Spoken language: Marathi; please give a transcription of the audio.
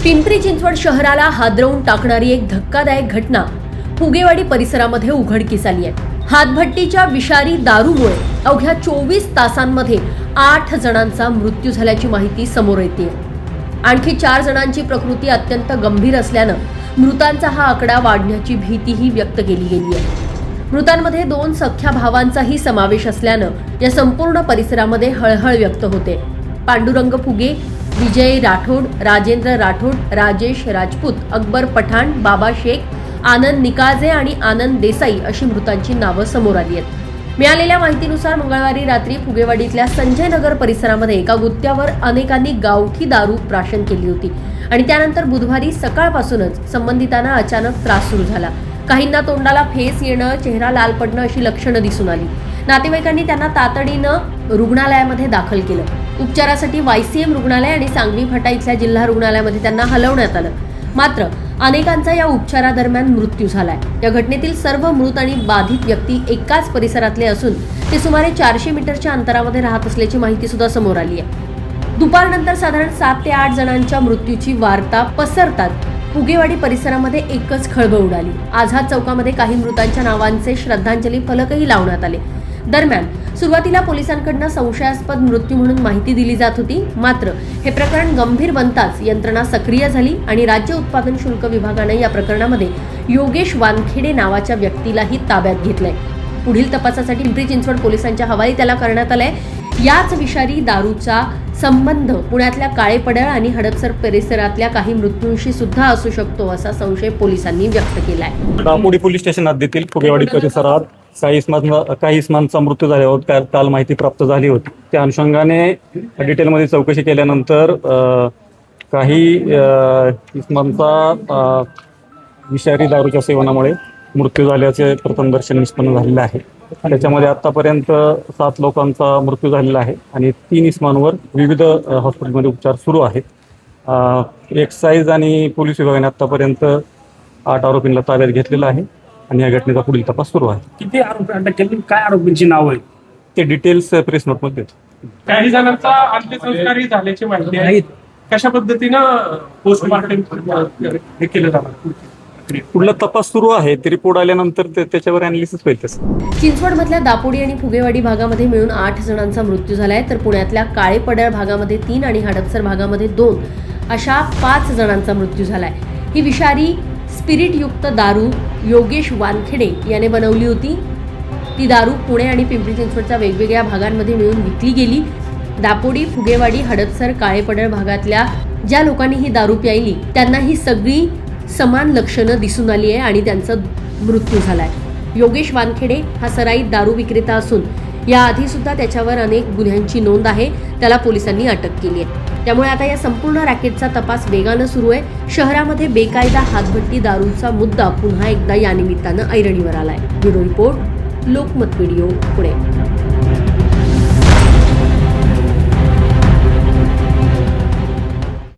पिंपरी चिंचवड शहराला हादरवून टाकणारी एक धक्कादायक घटना फुगेवाडी परिसरामध्ये उघडकीस आली आहे। हातभट्टीच्या विषारी दारूमुळे अवघ्या 24 तासांमध्ये 8 जणांचा मृत्यू झाल्याची माहिती समोर येते। आणखी 4 जणांची प्रकृती अत्यंत गंभीर असल्यानं मृतांचा हा आकडा वाढण्याची भीतीही व्यक्त केली गेली आहे। मृतांमध्ये 2 सख्ख्या भावांचाही समावेश असल्यानं या संपूर्ण परिसरामध्ये हळहळ व्यक्त होते। पांडुरंग फुगे, विजय राठोड, राजेंद्र राठोड, राजेश राजपूत, अकबर पठाण, बाबा शेख, आनंद निकाजे आणि आनंद देसाई अशी मृतांची नावं समोर आली आहेत। मिळालेल्या माहितीनुसार मंगळवारी रात्री फुगेवाडीतल्या संजय नगर परिसरामध्ये एका गुत्त्यावर अनेकांनी गावठी दारू प्राशन केली होती आणि त्यानंतर बुधवारी सकाळपासूनच संबंधितांना अचानक त्रास सुरू झाला। काहींना तोंडाला फेस येणं, चेहरा लाल पडणं अशी लक्षणं दिसून आली। नातेवाईकांनी त्यांना तातडीनं रुग्णालयामध्ये दाखल केलं। उपचारासाठी YCM रुग्णालय आणि सांगवी फाटा इथल्या जिल्हा रुग्णालयामध्ये त्यांना हलवण्यात आलं। मात्र अनेकांचा या उपचारादरम्यान मृत्यू झालाय। या घटनेतील सर्व मृत आणि बाधित व्यक्ती एकाच परिसरातले असून ते सुमारे 400 मीटरच्या अंतरामध्ये राहत असल्याची माहिती सुद्धा समोर आली आहे। दुपारनंतर साधारण 7 ते 8 जणांच्या मृत्यूची वार्ता पसरतात फुगेवाडी परिसरामध्ये एकच खळबळ उडाली। आझाद चौकामध्ये काही मृतांच्या नावांचे श्रद्धांजली फलकही लावण्यात आले। दरम्यान सुरुवातीला पोलिसांकडून संशयास्पद मृत्यू म्हणून माहिती दिली जात होती। मात्र हे प्रकरण गंभीर बनताच यंत्रणा सक्रिय झाली आणि राज्य उत्पादन शुल्क विभागाने या प्रकरणामध्ये योगेश वानखेडे नावाच्या व्यक्तीलाही ताब्यात घेतलंय। पुढील तपासासाठी पिंपरी चिंचवड पोलिसांच्या हवाली त्याला करण्यात आलंय। याच विषारी दारूचा संबंध पुण्यातल्या काळेपडळ आणि हडपसर परिसरातल्या काही मृत्यूंशी सुद्धा असू शकतो असा संशय पोलिसांनी व्यक्त केलाय। दापोडी पोलीस स्टेशन हद्दीतील फुगेवाडी परिसरात काही इसमांचा मृत्यू झाल्यावर काल माहिती प्राप्त झाली होती। त्या अनुषंगाने डिटेलमध्ये चौकशी केल्यानंतर काही इसमांचा विषारी दारूच्या सेवनामुळे मृत्यू झाल्याचे प्रथमदर्शन निष्पन्न झालेले आहे। त्याच्यामध्ये आतापर्यंत 7 लोकांचा मृत्यू झालेला आहे आणि 3 इसमांवर विविध हॉस्पिटलमध्ये उपचार सुरू आहेत। एक्साईज आणि पोलीस विभागाने आतापर्यंत 8 आरोपींना ताब्यात घेतलेला आहे आणि या घटनेचा पुढील तपास सुरू आहे। किती आरोपी अटक केले, काय आरोपींची नाव आहेत ते डिटेल्स प्रेस नोटमध्ये देतो। काही जणांचा अंत्यसंस्कारही झाल्याची माहिती आहे। कशा पद्धतीनं पोस्टमार्टम हे केलं जाणार? पुढला तपास सुरू आहे। ते रिपोर्ट आल्यानंतर त्याच्यावर अनालिसिस होईल। तसं चिंचवडमधल्या दापोडी आणि फुगेवाडी भागामध्ये मिळून 8 जणांचा मृत्यू झालाय, तर पुण्यातल्या काळेपडळ भागामध्ये 3 आणि हडपसर भागामध्ये 2 अशा 5 जणांचा मृत्यू झालाय। ही विषारी स्पिरिटयुक्त दारू योगेश वानखेडे याने बनवली होती। ती दारू पुणे आणि पिंपरी चिंचवडच्या वेगवेगळ्या भागांमध्ये मिळून विकली गेली। दापोडी, फुगेवाडी, हडपसर, काळेपडळ भागातल्या ज्या लोकांनी ही दारू प्यायली त्यांना ही सगळी समान लक्षणं दिसून आली आहे आणि त्यांचा मृत्यू झालाय। योगेश वानखेडे हा सराईत दारू विक्रेता असून याआधी सुद्धा त्याच्यावर अनेक गुन्ह्यांची नोंद आहे। त्याला पोलिसांनी अटक केली आहे। त्यामुळे आता या संपूर्ण रॅकेटचा तपास वेगानं सुरू आहे। शहरामध्ये बेकायदा हातभट्टी दारूचा मुद्दा पुन्हा एकदा या निमित्तानं ऐरणीवर आलाय। Bureau report, Lokmat video, Pune.